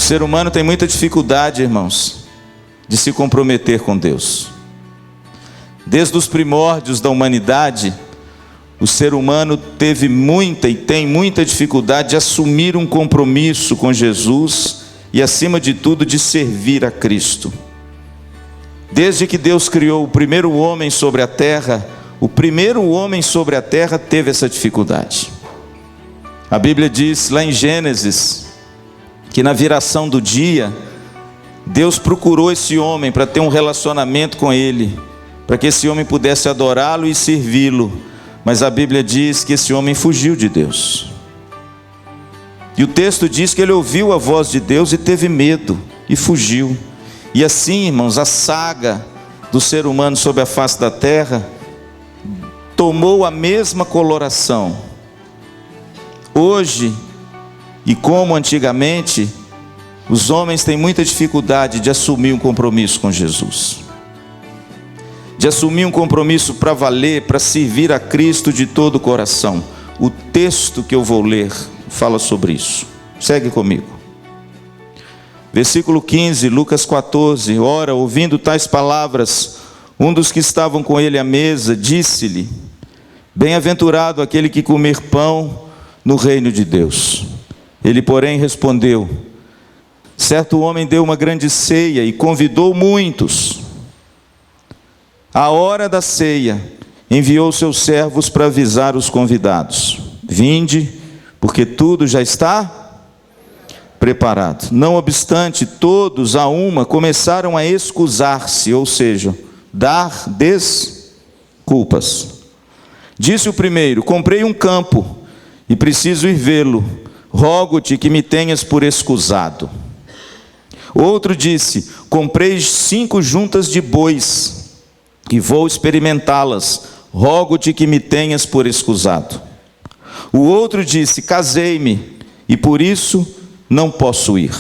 ser humano tem muita dificuldade, irmãos, de se comprometer com Deus. Desde os primórdios da humanidade, o ser humano teve muita e tem muita dificuldade de assumir um compromisso com Jesus e, acima de tudo, de servir a Cristo. Desde que Deus criou o primeiro homem sobre a terra, o primeiro homem sobre a terra teve essa dificuldade. A Bíblia diz lá em Gênesis que na viração do dia, Deus procurou esse homem para ter um relacionamento com ele, para que esse homem pudesse adorá-lo e servi-lo. Mas a Bíblia diz que esse homem fugiu de Deus. E o texto diz que ele ouviu a voz de Deus e teve medo e fugiu. E assim, irmãos, a saga do ser humano sobre a face da terra tomou a mesma coloração. Hoje, e como antigamente, os homens têm muita dificuldade de assumir um compromisso com Jesus, de assumir um compromisso para valer, para servir a Cristo de todo o coração. O texto que eu vou ler fala sobre isso. Segue comigo. Versículo 15, Lucas 14. Ora, ouvindo tais palavras, um dos que estavam com ele à mesa disse-lhe: bem-aventurado aquele que comer pão no reino de Deus. Ele, porém, respondeu: certo homem deu uma grande ceia e convidou muitos. À hora da ceia, enviou seus servos para avisar os convidados: vinde, porque tudo já está preparado. Não obstante, todos a uma começaram a excusar-se, ou seja, dar desculpas. Disse o primeiro: comprei um campo e preciso ir vê-lo. Rogo-te que me tenhas por escusado. Outro disse: comprei 5 juntas de bois e vou experimentá-las, rogo-te que me tenhas por escusado. O outro disse: casei-me e por isso não posso ir.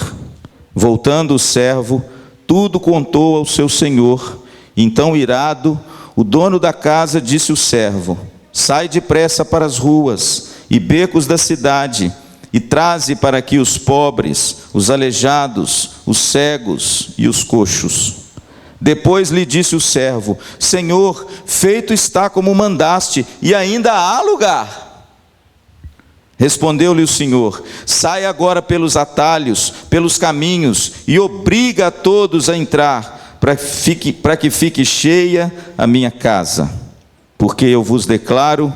Voltando o servo, tudo contou ao seu senhor. Então, irado, o dono da casa disse ao servo: sai depressa para as ruas e becos da cidade, e traze para aqui os pobres, os aleijados, os cegos e os coxos. Depois lhe disse o servo: Senhor, feito está como mandaste, e ainda há lugar. Respondeu-lhe o Senhor: sai agora pelos atalhos, pelos caminhos, e obriga a todos a entrar, para que fique cheia a minha casa. Porque eu vos declaro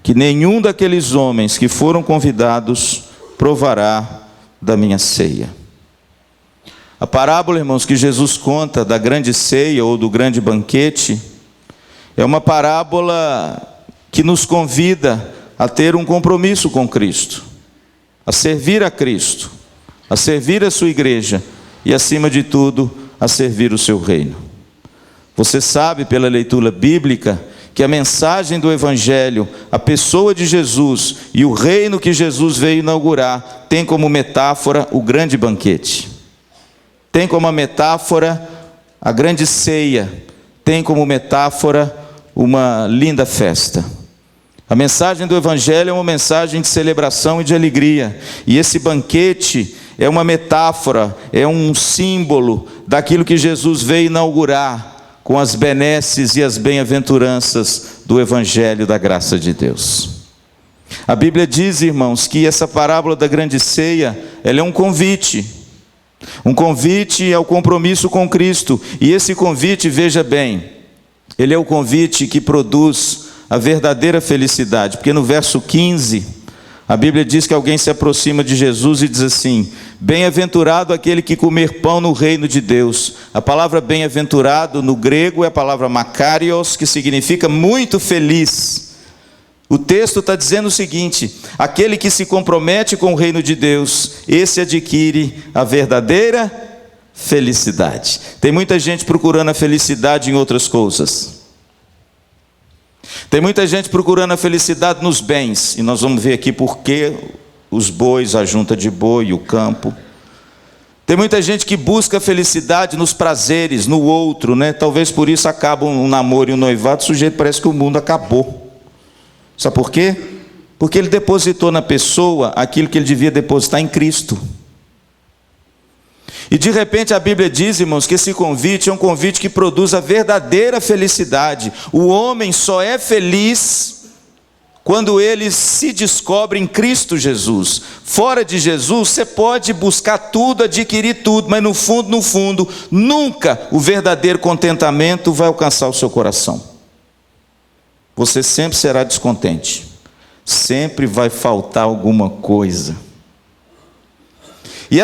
que nenhum daqueles homens que foram convidados provará da minha ceia. A parábola, irmãos, que Jesus conta da grande ceia ou do grande banquete, é uma parábola que nos convida a ter um compromisso com Cristo, a servir a Cristo, a servir a sua igreja e, acima de tudo, a servir o seu reino. Você sabe, pela leitura bíblica, que a mensagem do Evangelho, a pessoa de Jesus e o reino que Jesus veio inaugurar, tem como metáfora o grande banquete. Tem como metáfora a grande ceia, tem como metáfora uma linda festa. A mensagem do Evangelho é uma mensagem de celebração e de alegria, e esse banquete é uma metáfora, é um símbolo daquilo que Jesus veio inaugurar com as benesses e as bem-aventuranças do Evangelho da graça de Deus. A Bíblia diz, irmãos, que essa parábola da grande ceia, ela é um convite ao compromisso com Cristo, e esse convite, veja bem, ele é o convite que produz a verdadeira felicidade, porque no verso 15, a Bíblia diz que alguém se aproxima de Jesus e diz assim: bem-aventurado aquele que comer pão no reino de Deus. A palavra bem-aventurado no grego é a palavra makarios, que significa muito feliz. O texto está dizendo o seguinte: aquele que se compromete com o reino de Deus, esse adquire a verdadeira felicidade. Tem muita gente procurando a felicidade em outras coisas. Tem muita gente procurando a felicidade nos bens, e nós vamos ver aqui por que os bois, a junta de boi, o campo. Tem muita gente que busca a felicidade nos prazeres, no outro, né? Talvez por isso acaba um namoro e um noivado, o sujeito parece que o mundo acabou. Sabe por quê? Porque ele depositou na pessoa aquilo que ele devia depositar em Cristo. E de repente a Bíblia diz, irmãos, que esse convite é um convite que produz a verdadeira felicidade. O homem só é feliz quando ele se descobre em Cristo Jesus. Fora de Jesus, você pode buscar tudo, adquirir tudo, mas no fundo, nunca o verdadeiro contentamento vai alcançar o seu coração. Você sempre será descontente. Sempre vai faltar alguma coisa. E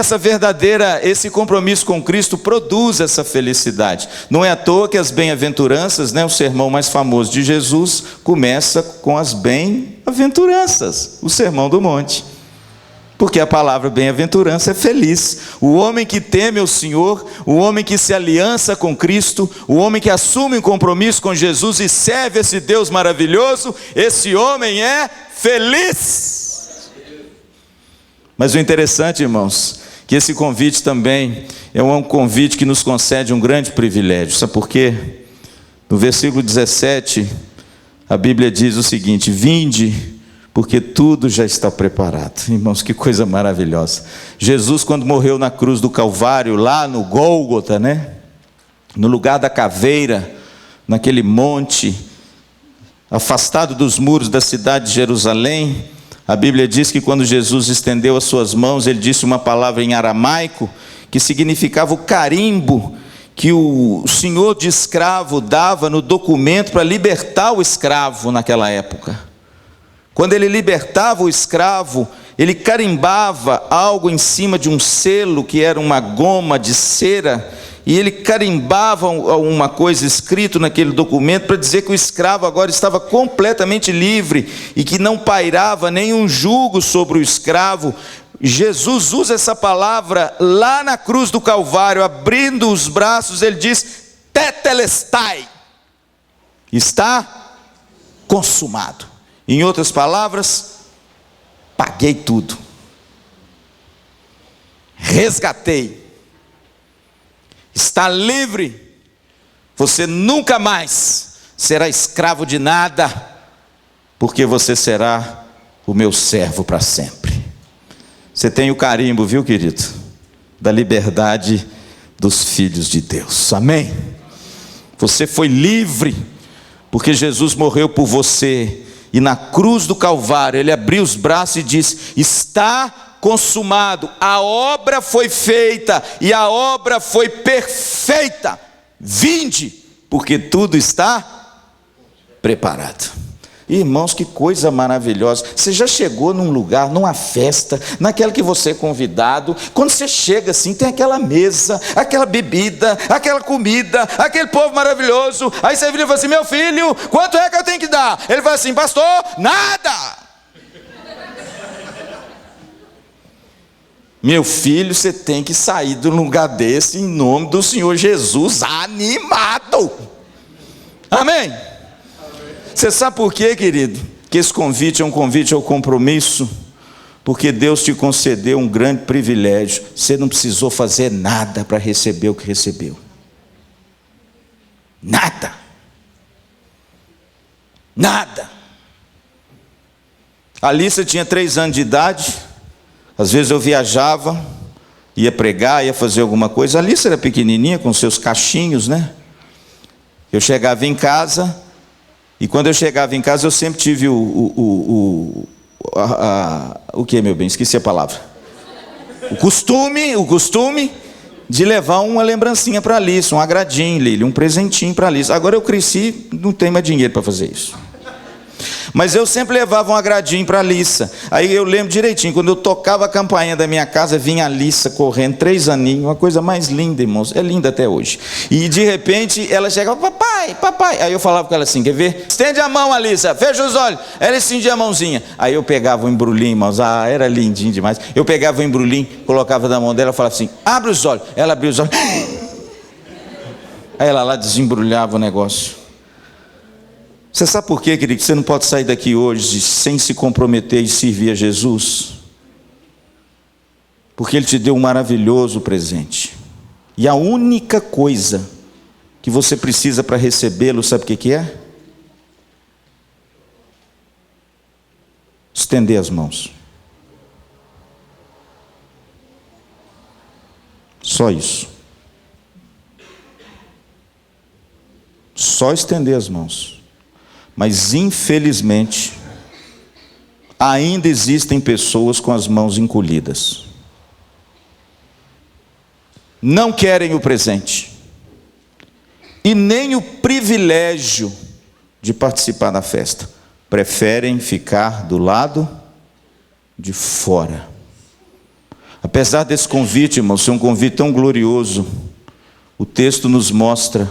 esse compromisso com Cristo produz essa felicidade. Não é à toa que as bem-aventuranças, o sermão mais famoso de Jesus, começa com as bem-aventuranças, o Sermão do Monte. Porque a palavra bem-aventurança é feliz. O homem que teme ao Senhor, o homem que se aliança com Cristo, o homem que assume um compromisso com Jesus e serve esse Deus maravilhoso, esse homem é feliz. Mas o interessante, irmãos, que esse convite também é um convite que nos concede um grande privilégio. Sabe por quê? No versículo 17, a Bíblia diz o seguinte: vinde, porque tudo já está preparado. Irmãos, que coisa maravilhosa. Jesus, quando morreu na cruz do Calvário, lá no Gólgota, no lugar da caveira, naquele monte, afastado dos muros da cidade de Jerusalém, a Bíblia diz que quando Jesus estendeu as suas mãos, ele disse uma palavra em aramaico, que significava o carimbo que o senhor de escravo dava no documento para libertar o escravo naquela época. Quando ele libertava o escravo, ele carimbava algo em cima de um selo, que era uma goma de cera, e ele carimbava uma coisa escrita naquele documento para dizer que o escravo agora estava completamente livre e que não pairava nenhum jugo sobre o escravo. Jesus usa essa palavra lá na cruz do Calvário, abrindo os braços, ele diz: tetelestai, está consumado. Em outras palavras, paguei tudo, resgatei, está livre, você nunca mais será escravo de nada, porque você será o meu servo para sempre. Você tem o carimbo, viu, querido, da liberdade dos filhos de Deus, amém? Você foi livre, porque Jesus morreu por você, e na cruz do Calvário, ele abriu os braços e disse: está consumado, a obra foi feita, e a obra foi perfeita, vinde, porque tudo está preparado. Irmãos, que coisa maravilhosa. Você já chegou num lugar, numa festa, naquela que você é convidado, quando você chega assim, tem aquela mesa, aquela bebida, aquela comida, aquele povo maravilhoso, aí você vira e fala assim: meu filho, quanto é que eu tenho que dar? Ele fala assim: pastor, nada. Meu filho, você tem que sair de um lugar desse em nome do Senhor Jesus, animado. Amém? Você sabe por quê, querido? Que esse convite é um convite ao compromisso, porque Deus te concedeu um grande privilégio. Você não precisou fazer nada para receber o que recebeu. Nada. Nada. A Alissa tinha 3 anos de idade. Às vezes eu viajava, ia pregar, ia fazer alguma coisa. A Alissa era pequenininha, com seus cachinhos, Eu chegava em casa, e quando eu chegava em casa, eu sempre tive o que, meu bem? Esqueci a palavra. O costume de levar uma lembrancinha para a Alissa, um agradinho, Lili, um presentinho para a Alissa. Agora eu cresci, não tenho mais dinheiro para fazer isso. Mas eu sempre levava um agradinho para a Alissa. Aí eu lembro direitinho, quando eu tocava a campainha da minha casa, vinha a Alissa correndo, 3 aninhos, uma coisa mais linda, irmãos, é linda até hoje. E de repente ela chegava: papai, papai. Aí eu falava com ela assim: quer ver? Estende a mão, Alissa, fecha os olhos. Ela estendia a mãozinha. Aí eu pegava o embrulhinho, irmãos, era lindinho demais. Eu pegava o embrulhinho, colocava na mão dela e falava assim: abre os olhos. Ela abria os olhos. Aí ela lá desembrulhava o negócio. Você sabe por quê, querido, que você não pode sair daqui hoje sem se comprometer e servir a Jesus? Porque Ele te deu um maravilhoso presente. E a única coisa que você precisa para recebê-lo, sabe o que é? Estender as mãos. Só isso. Só estender as mãos. Mas, infelizmente, ainda existem pessoas com as mãos encolhidas. Não querem o presente. E nem o privilégio de participar da festa. Preferem ficar do lado de fora. Apesar desse convite, irmão, ser um convite tão glorioso, o texto nos mostra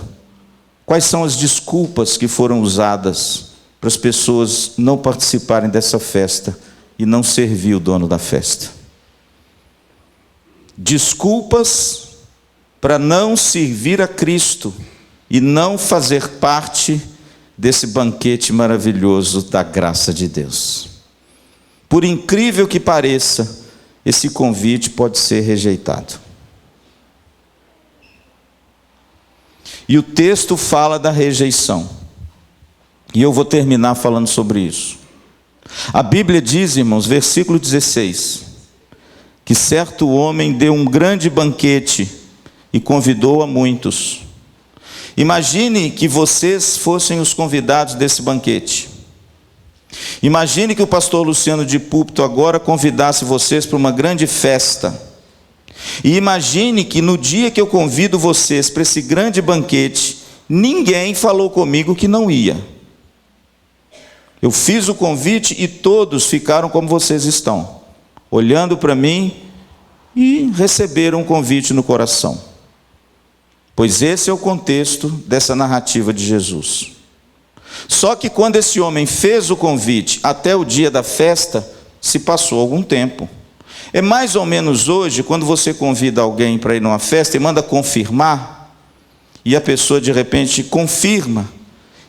quais são as desculpas que foram usadas para as pessoas não participarem dessa festa e não servir o dono da festa. Desculpas para não servir a Cristo e não fazer parte desse banquete maravilhoso da graça de Deus. Por incrível que pareça, esse convite pode ser rejeitado. E o texto fala da rejeição. E eu vou terminar falando sobre isso. A Bíblia diz, irmãos, versículo 16, que certo homem deu um grande banquete e convidou a muitos. Imagine que vocês fossem os convidados desse banquete. Imagine que o pastor Luciano de Púlpito agora convidasse vocês para uma grande festa. E imagine que no dia que eu convido vocês para esse grande banquete, ninguém falou comigo que não ia. Eu fiz o convite e todos ficaram como vocês estão, olhando para mim e receberam um convite no coração. Pois esse é o contexto dessa narrativa de Jesus. Só que quando esse homem fez o convite até o dia da festa, se passou algum tempo. É mais ou menos hoje, quando você convida alguém para ir numa festa e manda confirmar, e a pessoa de repente confirma,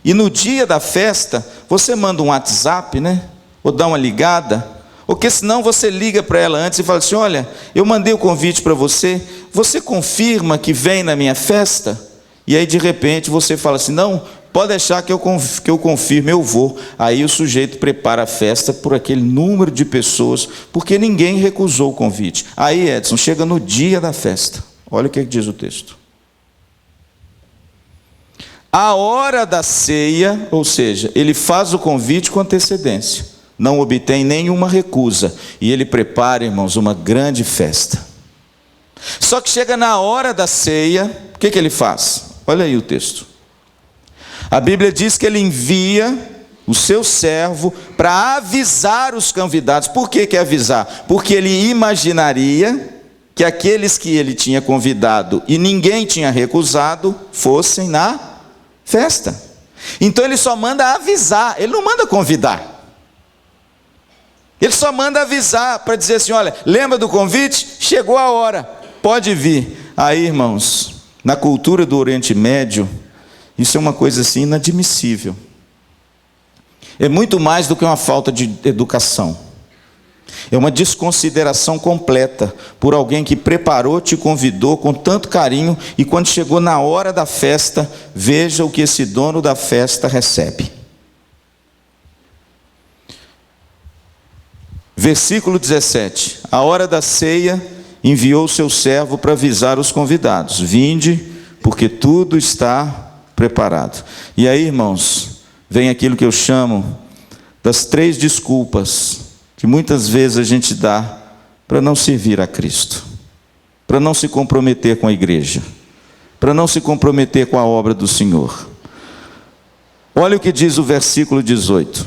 e no dia da festa, você manda um WhatsApp, né? Ou dá uma ligada, ou que senão você liga para ela antes e fala assim, olha, eu mandei o convite para você, você confirma que vem na minha festa? E aí de repente você fala assim, não, pode deixar que eu confirme, eu vou. Aí o sujeito prepara a festa por aquele número de pessoas, porque ninguém recusou o convite. Aí, Edson, chega no dia da festa. Olha o que diz o texto. A hora da ceia, ou seja, ele faz o convite com antecedência. Não obtém nenhuma recusa. E ele prepara, irmãos, uma grande festa. Só que chega na hora da ceia, o que ele faz? Olha aí o texto. A Bíblia diz que ele envia o seu servo para avisar os convidados. Por que avisar? Porque ele imaginaria que aqueles que ele tinha convidado e ninguém tinha recusado, fossem na festa. Então ele só manda avisar, ele não manda convidar. Ele só manda avisar para dizer assim, olha, lembra do convite? Chegou a hora, pode vir. Aí, irmãos, na cultura do Oriente Médio, isso é uma coisa assim inadmissível. É muito mais do que uma falta de educação. É uma desconsideração completa por alguém que preparou, te convidou com tanto carinho e quando chegou na hora da festa, veja o que esse dono da festa recebe. Versículo 17. A hora da ceia, enviou o seu servo para avisar os convidados. Vinde, porque tudo está preparado. E aí, irmãos, vem aquilo que eu chamo das 3 desculpas que muitas vezes a gente dá para não servir a Cristo, para não se comprometer com a igreja, para não se comprometer com a obra do Senhor. Olha o que diz o versículo 18.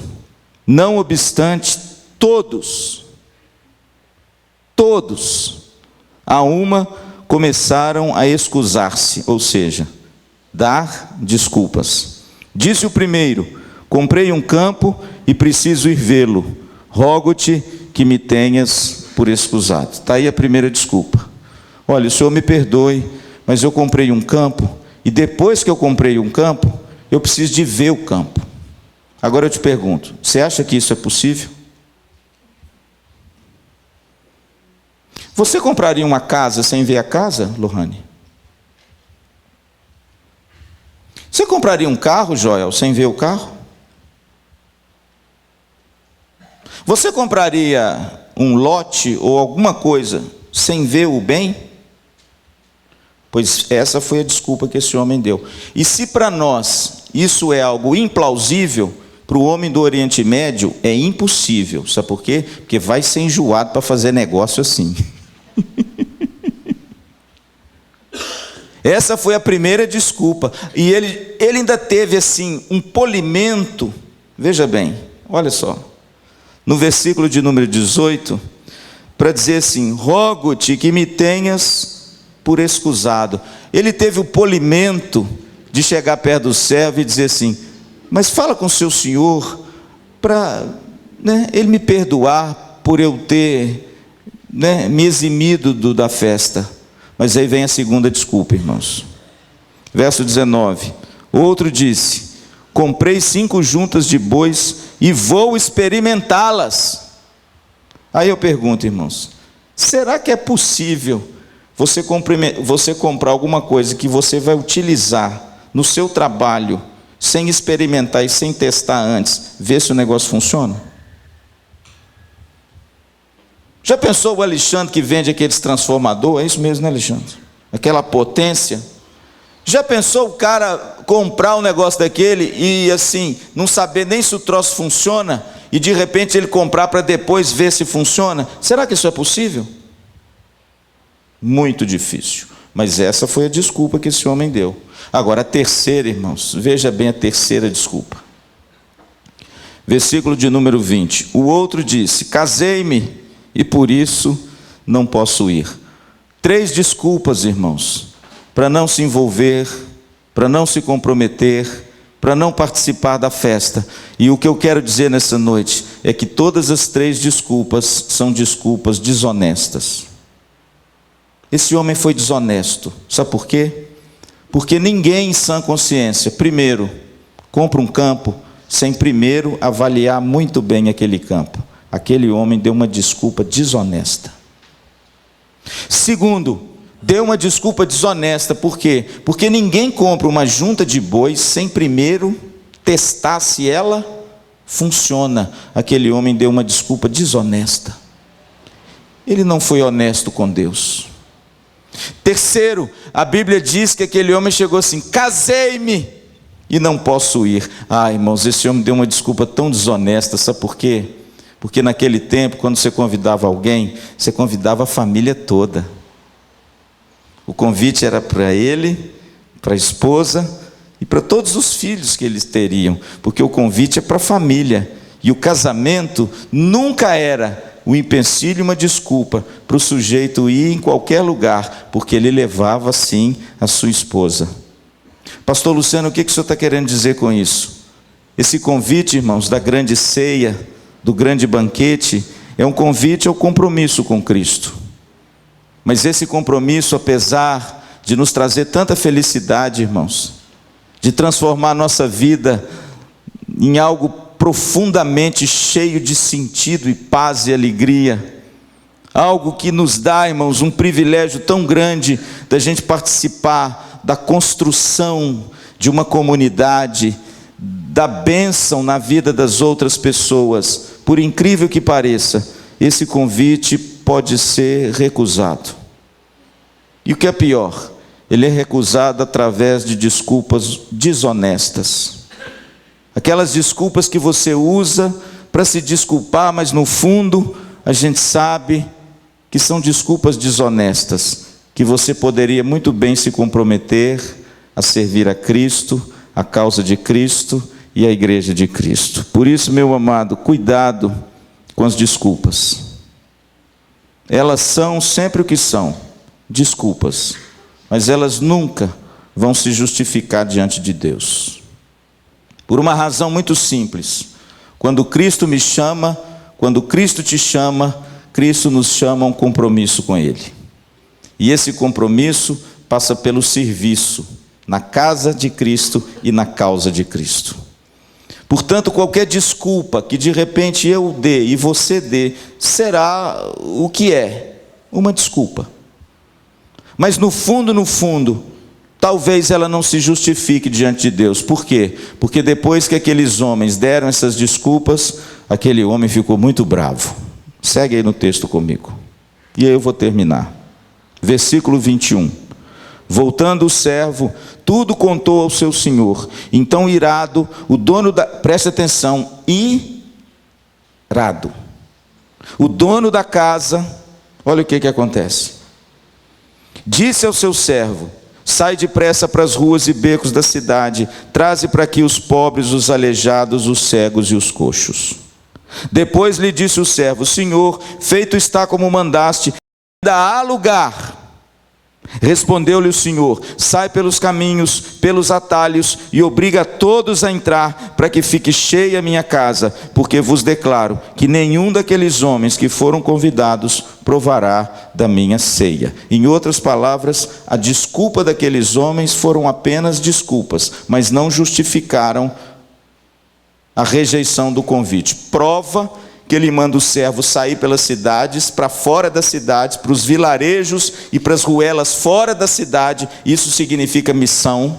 Não obstante, todos, a uma começaram a excusar-se, ou seja, dar desculpas. Disse o primeiro, comprei um campo e preciso ir vê-lo. Rogo-te que me tenhas por excusado. Está aí a primeira desculpa. Olha, o senhor me perdoe, mas eu comprei um campo, e depois que eu comprei um campo, eu preciso de ver o campo. Agora eu te pergunto, você acha que isso é possível? Você compraria uma casa sem ver a casa, Lohane? Você compraria um carro, Joel, sem ver o carro? Você compraria um lote ou alguma coisa sem ver o bem? Pois essa foi a desculpa que esse homem deu. E se para nós isso é algo implausível, para o homem do Oriente Médio é impossível. Sabe por quê? Porque vai ser enjoado para fazer negócio assim. Essa foi a primeira desculpa. E ele ainda teve assim um polimento. Veja bem, olha só. No versículo de número 18, para dizer assim: rogo-te que me tenhas por escusado. Ele teve o polimento de chegar perto do servo e dizer assim: mas fala com o seu senhor para ele me perdoar por eu ter me eximido da festa. Mas aí vem a segunda desculpa, irmãos. Verso 19. Outro disse: comprei 5 juntas de bois e vou experimentá-las. Aí eu pergunto, irmãos, será que é possível você comprar alguma coisa que você vai utilizar no seu trabalho, sem experimentar e sem testar antes, ver se o negócio funciona? Já pensou o Alexandre que vende aqueles transformadores? É isso mesmo, né, Alexandre? Aquela potência. Já pensou o cara comprar um negócio daquele e assim, não saber nem se o troço funciona, e de repente ele comprar para depois ver se funciona? Será que isso é possível? Muito difícil. Mas essa foi a desculpa que esse homem deu. Agora a terceira, irmãos, veja bem a terceira desculpa. Versículo de número 20. O outro disse: casei-me e por isso não posso ir. 3 desculpas, irmãos, para não se envolver, para não se comprometer, para não participar da festa. E o que eu quero dizer nessa noite é que todas as 3 desculpas são desculpas desonestas. Esse homem foi desonesto. Sabe por quê? Porque ninguém em sã consciência, primeiro, compra um campo sem primeiro avaliar muito bem aquele campo. Aquele homem deu uma desculpa desonesta. Segundo, deu uma desculpa desonesta. Por quê? Porque ninguém compra uma junta de bois sem primeiro testar se ela funciona. Aquele homem deu uma desculpa desonesta. Ele não foi honesto com Deus. Terceiro, a Bíblia diz que aquele homem chegou assim: casei-me e não posso ir. Irmãos, esse homem deu uma desculpa tão desonesta. Sabe por quê? Porque naquele tempo, quando você convidava alguém, você convidava a família toda. O convite era para ele, para a esposa e para todos os filhos que eles teriam, porque o convite é para a família. E o casamento nunca era um empecilho, uma desculpa para o sujeito ir em qualquer lugar, porque ele levava sim a sua esposa. Pastor Luciano, o que o senhor está querendo dizer com isso? Esse convite, irmãos, da grande ceia, do grande banquete, é um convite ao compromisso com Cristo. Mas esse compromisso, apesar de nos trazer tanta felicidade, irmãos, de transformar a nossa vida em algo profundamente cheio de sentido e paz e alegria, algo que nos dá, irmãos, um privilégio tão grande da gente participar da construção de uma comunidade, da bênção na vida das outras pessoas. Por incrível que pareça, esse convite pode ser recusado. E o que é pior, ele é recusado através de desculpas desonestas. Aquelas desculpas que você usa para se desculpar, mas no fundo a gente sabe que são desculpas desonestas, que você poderia muito bem se comprometer a servir a Cristo, a causa de Cristo e a igreja de Cristo. Por isso, meu amado, cuidado com as desculpas. Elas são sempre o que são, desculpas, mas elas nunca vão se justificar diante de Deus. Por uma razão muito simples: quando Cristo me chama, quando Cristo te chama, Cristo nos chama a um compromisso com Ele. E esse compromisso passa pelo serviço na casa de Cristo e na causa de Cristo. Portanto, qualquer desculpa que de repente eu dê e você dê, será o que é? Uma desculpa. Mas no fundo, talvez ela não se justifique diante de Deus. Por quê? Porque depois que aqueles homens deram essas desculpas, aquele homem ficou muito bravo. Segue aí no texto comigo. E aí eu vou terminar. Versículo 21. Voltando o servo, tudo contou ao seu senhor. Então, irado, o dono da... Preste atenção, irado. O dono da casa, olha o que acontece. Disse ao seu servo: sai depressa para as ruas e becos da cidade, traze para aqui os pobres, os aleijados, os cegos e os coxos. Depois lhe disse o servo: Senhor, feito está como mandaste, ainda há lugar. Respondeu-lhe o Senhor: sai pelos caminhos, pelos atalhos, e obriga a todos a entrar, para que fique cheia a minha casa, porque vos declaro que nenhum daqueles homens que foram convidados provará da minha ceia. Em outras palavras, a desculpa daqueles homens foram apenas desculpas, mas não justificaram a rejeição do convite. Prova que ele manda o servo sair pelas cidades, para fora das cidades, para os vilarejos e para as ruelas fora da cidade. Isso significa missão.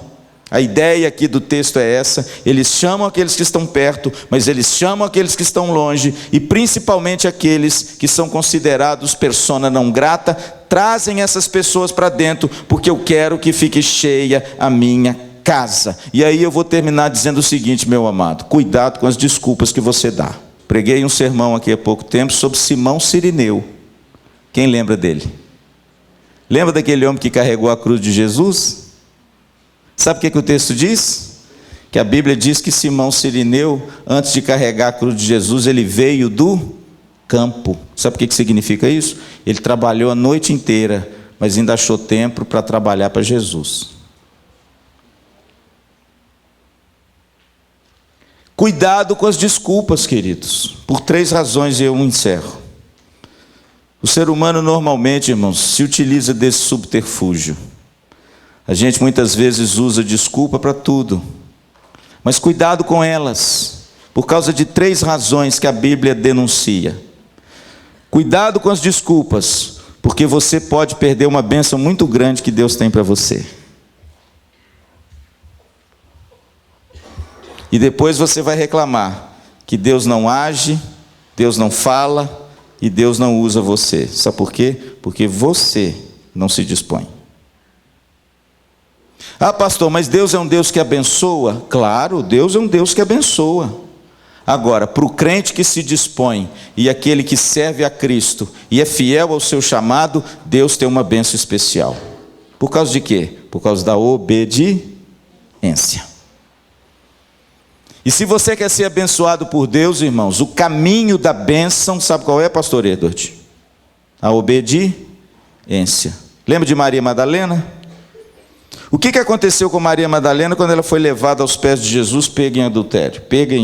A ideia aqui do texto é essa: eles chamam aqueles que estão perto, mas eles chamam aqueles que estão longe, e principalmente aqueles que são considerados persona não grata, trazem essas pessoas para dentro, porque eu quero que fique cheia a minha casa. E aí eu vou terminar dizendo o seguinte, meu amado: cuidado com as desculpas que você dá. Preguei um sermão aqui há pouco tempo sobre Simão Cirineu. Quem lembra dele? Lembra daquele homem que carregou a cruz de Jesus? Sabe o que o texto diz? Que a Bíblia diz que Simão Cirineu, antes de carregar a cruz de Jesus, ele veio do campo. Sabe o que significa isso? Ele trabalhou a noite inteira, mas ainda achou tempo para trabalhar para Jesus. Cuidado com as desculpas, queridos, por 3 razões, e eu encerro. O ser humano normalmente, irmãos, se utiliza desse subterfúgio. A gente muitas vezes usa desculpa para tudo, mas cuidado com elas, por causa de 3 razões que a Bíblia denuncia. Cuidado com as desculpas, porque você pode perder uma bênção muito grande que Deus tem para você. E depois você vai reclamar que Deus não age, Deus não fala e Deus não usa você. Sabe por quê? Porque você não se dispõe. Ah, pastor, mas Deus é um Deus que abençoa? Claro, Deus é um Deus que abençoa. Agora, para o crente que se dispõe e aquele que serve a Cristo e é fiel ao seu chamado, Deus tem uma bênção especial. Por causa de quê? Por causa da obediência. E se você quer ser abençoado por Deus, irmãos, o caminho da bênção, sabe qual é, pastor Edward? A obediência. Lembra de Maria Madalena? O que aconteceu com Maria Madalena quando ela foi levada aos pés de Jesus, pega em adultério? Pega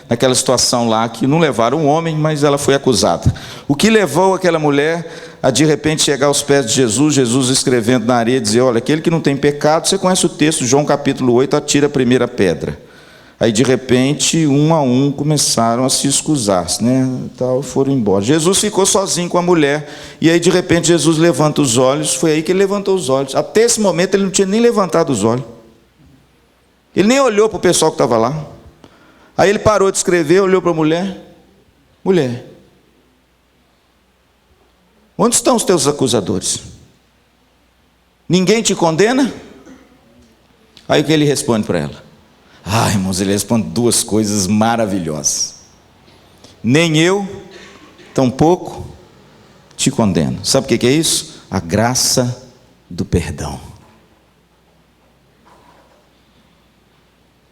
naquela situação lá que não levaram um homem, mas ela foi acusada. O que levou aquela mulher a de repente chegar aos pés de Jesus, Jesus escrevendo na areia, dizer: olha, aquele que não tem pecado, você conhece o texto, João capítulo 8, atira a primeira pedra. Aí de repente, um a um, começaram a se escusar, tal, foram embora. Jesus ficou sozinho com a mulher, e aí de repente Jesus levanta os olhos. Foi aí que ele levantou os olhos. Até esse momento ele não tinha nem levantado os olhos. Ele nem olhou para o pessoal que estava lá. Aí ele parou de escrever, olhou para a mulher. Mulher, onde estão os teus acusadores? Ninguém te condena? Aí o que ele responde para ela? Ah, irmãos, ele responde 2 coisas maravilhosas. Nem eu, tampouco te condeno. Sabe o que é isso? A graça do perdão.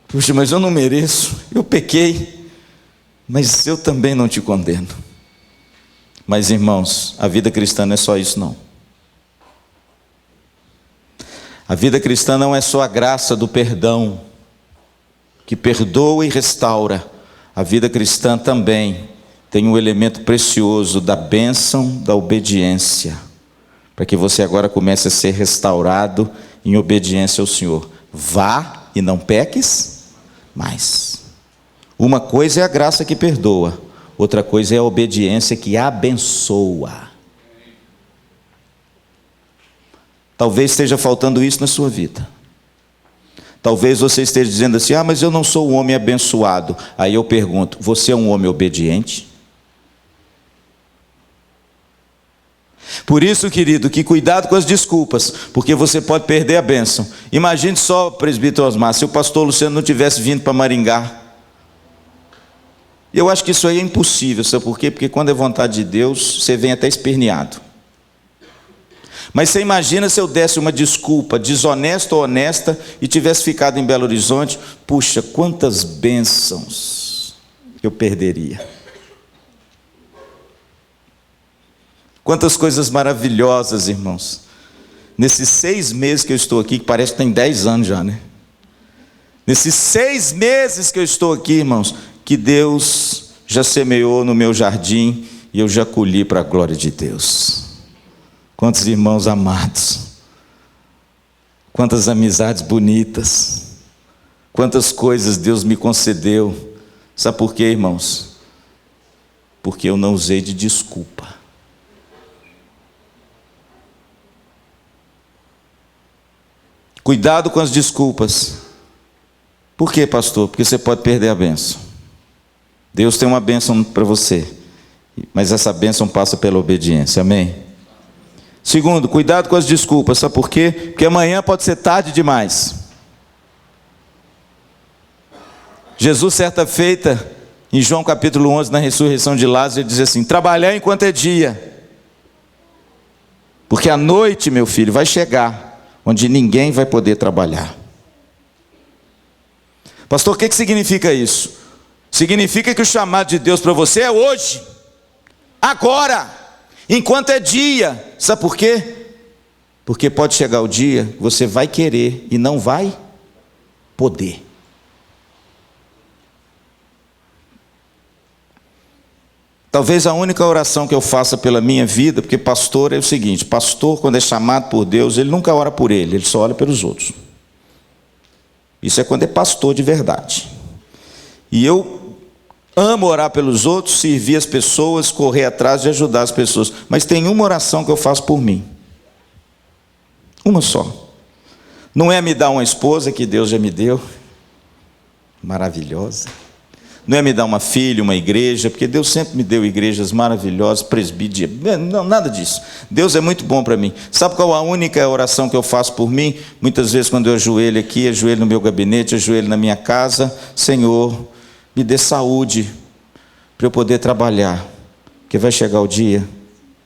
Puxa, mas eu não mereço, eu pequei, mas eu também não te condeno. Mas, irmãos, a vida cristã não é só isso, não. A vida cristã não é só a graça do perdão, que perdoa e restaura. A vida cristã também tem um elemento precioso da bênção da obediência, para que você agora comece a ser restaurado em obediência ao Senhor. Vá e não peques mais. Uma coisa é a graça que perdoa, outra coisa é a obediência que abençoa. Talvez esteja faltando isso na sua vida. Talvez você esteja dizendo assim: ah, mas eu não sou um homem abençoado. Aí eu pergunto: você é um homem obediente? Por isso, querido, que cuidado com as desculpas, porque você pode perder a bênção. Imagine só, presbítero Osmar, se o pastor Luciano não tivesse vindo para Maringá. Eu acho que isso aí é impossível, sabe por quê? Porque quando é vontade de Deus, você vem até esperneado. Mas você imagina se eu desse uma desculpa desonesta ou honesta e tivesse ficado em Belo Horizonte, puxa, quantas bênçãos eu perderia. Quantas coisas maravilhosas, irmãos. Nesses 6 meses que eu estou aqui, que parece que tem 10 anos já, né? Nesses 6 meses que eu estou aqui, irmãos, que Deus já semeou no meu jardim e eu já colhi para a glória de Deus. Quantos irmãos amados, quantas amizades bonitas, quantas coisas Deus me concedeu. Sabe por quê, irmãos? Porque eu não usei de desculpa. Cuidado com as desculpas. Por quê, pastor? Porque você pode perder a bênção. Deus tem uma bênção para você, mas essa bênção passa pela obediência, amém? Segundo, cuidado com as desculpas, sabe por quê? Porque amanhã pode ser tarde demais. Jesus, certa feita, em João capítulo 11, na ressurreição de Lázaro, ele diz assim: trabalhar enquanto é dia, porque a noite, meu filho, vai chegar, onde ninguém vai poder trabalhar. Pastor, o que significa isso? Significa que o chamado de Deus para você é hoje, agora, enquanto é dia. Sabe por quê? Porque pode chegar o dia que você vai querer e não vai poder. Talvez a única oração que eu faça pela minha vida, porque pastor é o seguinte: pastor, quando é chamado por Deus, ele nunca ora por ele só ora pelos outros. Isso é quando é pastor de verdade. E eu amo orar pelos outros, servir as pessoas, correr atrás de ajudar as pessoas. Mas tem uma oração que eu faço por mim. Uma só. Não é me dar uma esposa que Deus já me deu, maravilhosa. Não é me dar uma filha, uma igreja, porque Deus sempre me deu igrejas maravilhosas, presbíteros, não, nada disso. Deus é muito bom para mim. Sabe qual a única oração que eu faço por mim? Muitas vezes quando eu ajoelho aqui, ajoelho no meu gabinete, ajoelho na minha casa: Senhor, me dê saúde para eu poder trabalhar, porque vai chegar o dia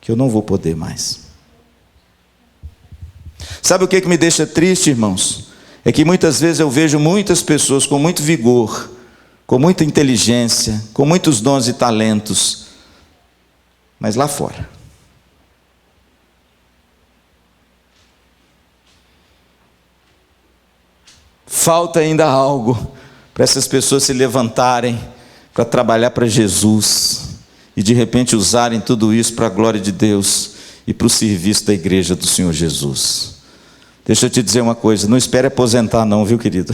que eu não vou poder mais. Sabe o que me deixa triste, irmãos? É que muitas vezes eu vejo muitas pessoas com muito vigor, com muita inteligência, com muitos dons e talentos, mas lá fora. Falta ainda algo para essas pessoas se levantarem para trabalhar para Jesus e de repente usarem tudo isso para a glória de Deus e para o serviço da igreja do Senhor Jesus. Deixa eu te dizer uma coisa: não espere aposentar não, viu, querido?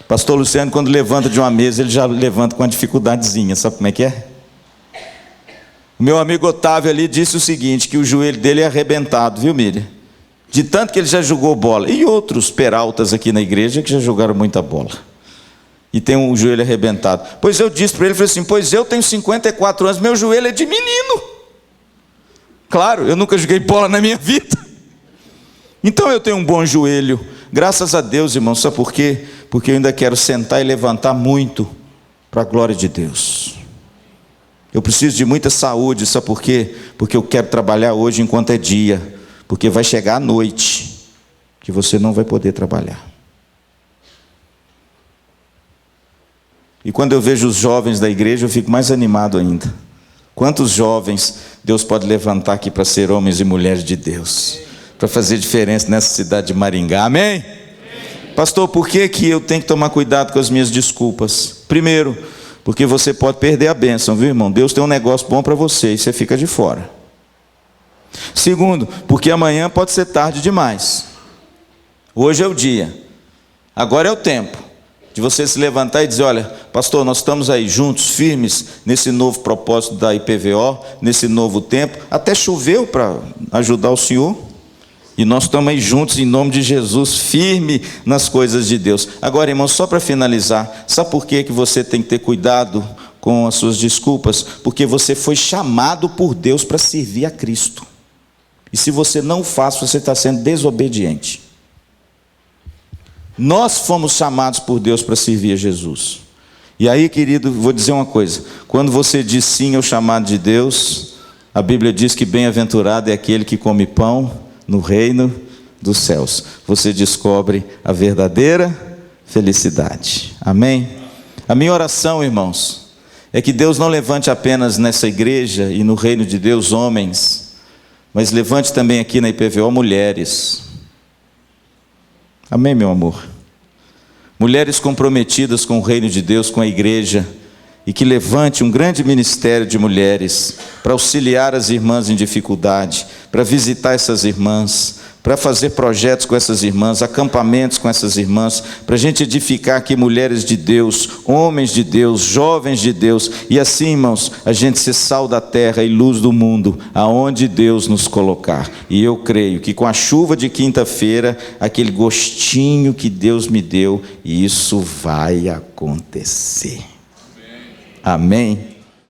Pastor Luciano, quando levanta de uma mesa, ele já levanta com uma dificuldadezinha, sabe como é que é? O meu amigo Otávio ali disse o seguinte, que o joelho dele é arrebentado, viu, Miriam? De tanto que ele já jogou bola. E outros peraltas aqui na igreja que já jogaram muita bola. E tem um joelho arrebentado. Pois eu disse para ele, falei assim: pois eu tenho 54 anos, meu joelho é de menino. Claro, eu nunca joguei bola na minha vida. Então eu tenho um bom joelho. Graças a Deus, irmão. Sabe por quê? Porque eu ainda quero sentar e levantar muito para a glória de Deus. Eu preciso de muita saúde. Sabe por quê? Porque eu quero trabalhar hoje enquanto é dia. Porque vai chegar a noite que você não vai poder trabalhar. E quando eu vejo os jovens da igreja, eu fico mais animado ainda. Quantos jovens Deus pode levantar aqui para ser homens e mulheres de Deus, para fazer diferença nessa cidade de Maringá, amém? Pastor, por que eu tenho que tomar cuidado com as minhas desculpas? Primeiro, porque você pode perder a bênção, viu, irmão? Deus tem um negócio bom para você e você fica de fora. Segundo, porque amanhã pode ser tarde demais. Hoje é o dia, agora é o tempo de você se levantar e dizer: olha, pastor, nós estamos aí juntos, firmes, nesse novo propósito da IPVO, nesse novo tempo. Até choveu para ajudar o senhor. E nós estamos aí juntos em nome de Jesus, firme nas coisas de Deus. Agora, irmão, só para finalizar, sabe por que você tem que ter cuidado com as suas desculpas, porque você foi chamado por Deus para servir a Cristo. E se você não faz, você está sendo desobediente. Nós fomos chamados por Deus para servir a Jesus. E aí, querido, vou dizer uma coisa. Quando você diz sim ao chamado de Deus, a Bíblia diz que bem-aventurado é aquele que come pão no reino dos céus. Você descobre a verdadeira felicidade. Amém? A minha oração, irmãos, é que Deus não levante apenas nessa igreja e no reino de Deus homens, mas levante também aqui na IPVO mulheres. Amém, meu amor? Mulheres comprometidas com o reino de Deus, com a igreja, e que levante um grande ministério de mulheres para auxiliar as irmãs em dificuldade, para visitar essas irmãs, para fazer projetos com essas irmãs, acampamentos com essas irmãs, para a gente edificar aqui mulheres de Deus, homens de Deus, jovens de Deus, e assim, irmãos, a gente ser sal da terra e luz do mundo, aonde Deus nos colocar. E eu creio que com a chuva de quinta-feira, aquele gostinho que Deus me deu, isso vai acontecer. Amém?